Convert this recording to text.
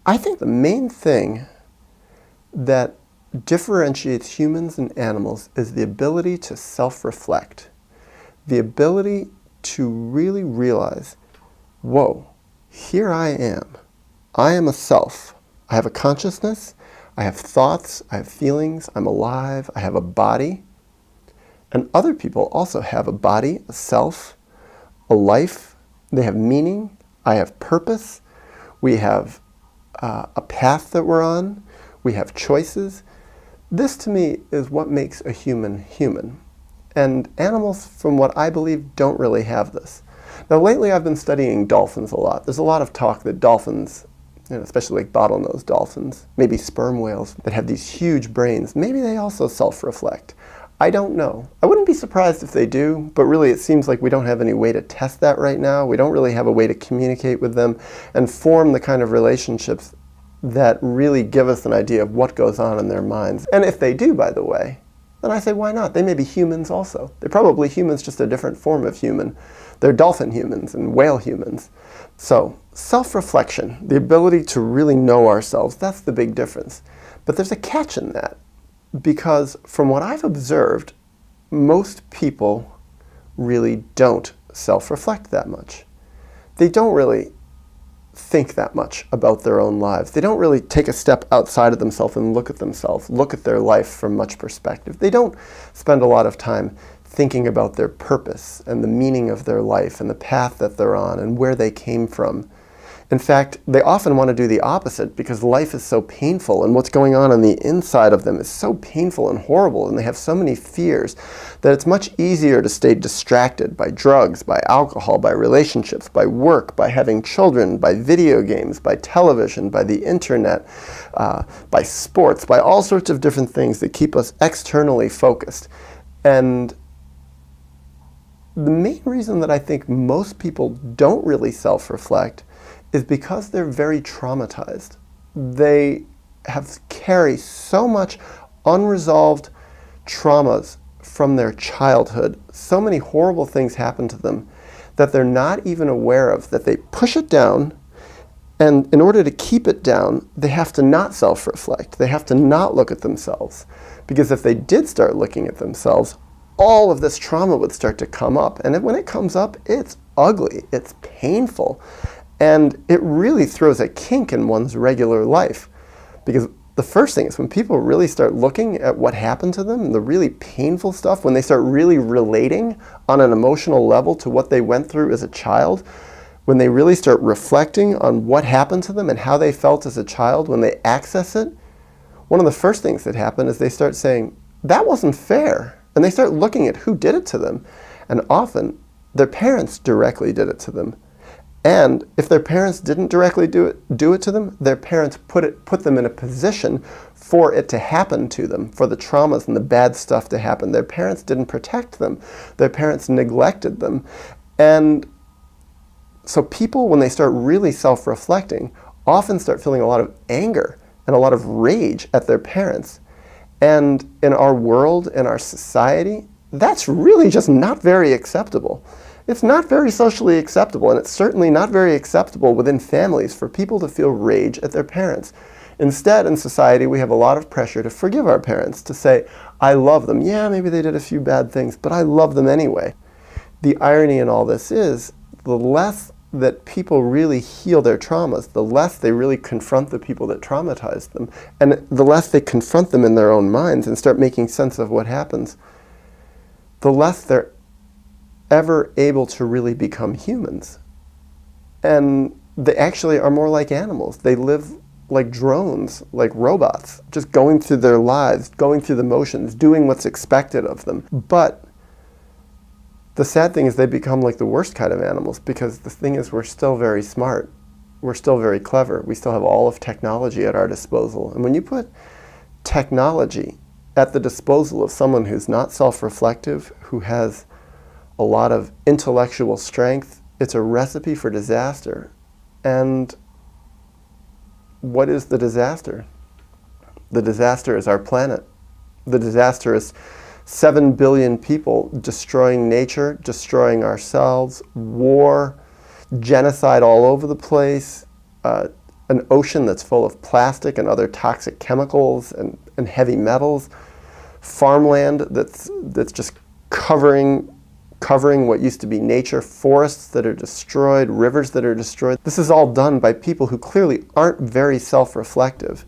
I think the main thing that differentiates humans and animals is the ability to self-reflect, the ability to really realize, whoa, here I am. I am a self. I have a consciousness, I have thoughts, I have feelings, I'm alive, I have a body. And other people also have a body, a self, a life. They have meaning. I have purpose. We have a path that we're on. We have choices. This, to me, is what makes a human human. And animals, from what I believe, don't really have this. Now, lately I've been studying dolphins a lot. There's a lot of talk that dolphins, especially like bottlenose dolphins, maybe sperm whales that have these huge brains, maybe they also self-reflect. I don't know. I wouldn't be surprised if they do, but really it seems like we don't have any way to test that right now. We don't really have a way to communicate with them and form the kind of relationships that really give us an idea of what goes on in their minds. And if they do, by the way, then I say, why not? They may be humans also. They're probably humans, just a different form of human. They're dolphin humans and whale humans. So, self-reflection, the ability to really know ourselves, that's the big difference. But there's a catch in that, because from what I've observed, most people really don't self-reflect that much. They don't really think that much about their own lives. They don't really take a step outside of themselves and look at themselves, look at their life from much perspective. They don't spend a lot of time thinking about their purpose and the meaning of their life and the path that they're on and where they came from. In fact, they often want to do the opposite because life is so painful and what's going on the inside of them is so painful and horrible, and they have so many fears that it's much easier to stay distracted by drugs, by alcohol, by relationships, by work, by having children, by video games, by television, by the internet, by sports, by all sorts of different things that keep us externally focused. And the main reason that I think most people don't really self-reflect is because they're very traumatized. They carry so much unresolved traumas from their childhood. So many horrible things happen to them that they're not even aware of, that they push it down, and in order to keep it down, they have to not self-reflect. They have to not look at themselves. Because if they did start looking at themselves, all of this trauma would start to come up. And when it comes up, it's ugly, it's painful. And it really throws a kink in one's regular life. Because the first thing is when people really start looking at what happened to them, the really painful stuff, when they start really relating on an emotional level to what they went through as a child, when they really start reflecting on what happened to them and how they felt as a child, when they access it, one of the first things that happen is they start saying, that wasn't fair. And they start looking at who did it to them. And often, their parents directly did it to them. And if their parents didn't directly do it to them, their parents put them in a position for it to happen to them, for the traumas and the bad stuff to happen. Their parents didn't protect them. Their parents neglected them. And so people, when they start really self-reflecting, often start feeling a lot of anger and a lot of rage at their parents. And in our world, in our society, that's really just not very acceptable. It's not very socially acceptable, and it's certainly not very acceptable within families for people to feel rage at their parents. Instead, in society, we have a lot of pressure to forgive our parents, to say, I love them. Yeah, maybe they did a few bad things, but I love them anyway. The irony in all this is, the less that people really heal their traumas, the less they really confront the people that traumatized them, and the less they confront them in their own minds and start making sense of what happens, the less they're ever able to really become humans. And they actually are more like animals. They live like drones, like robots, just going through their lives, going through the motions, doing what's expected of them. But the sad thing is they become like the worst kind of animals, because the thing is we're still very smart. We're still very clever. We still have all of technology at our disposal. And when you put technology at the disposal of someone who's not self-reflective, who has a lot of intellectual strength, it's a recipe for disaster. And what is the disaster? The disaster is our planet. The disaster is 7 billion people destroying nature, destroying ourselves, war, genocide all over the place, an ocean that's full of plastic and other toxic chemicals and heavy metals, farmland that's just covering what used to be nature, forests that are destroyed, rivers that are destroyed. This is all done by people who clearly aren't very self-reflective.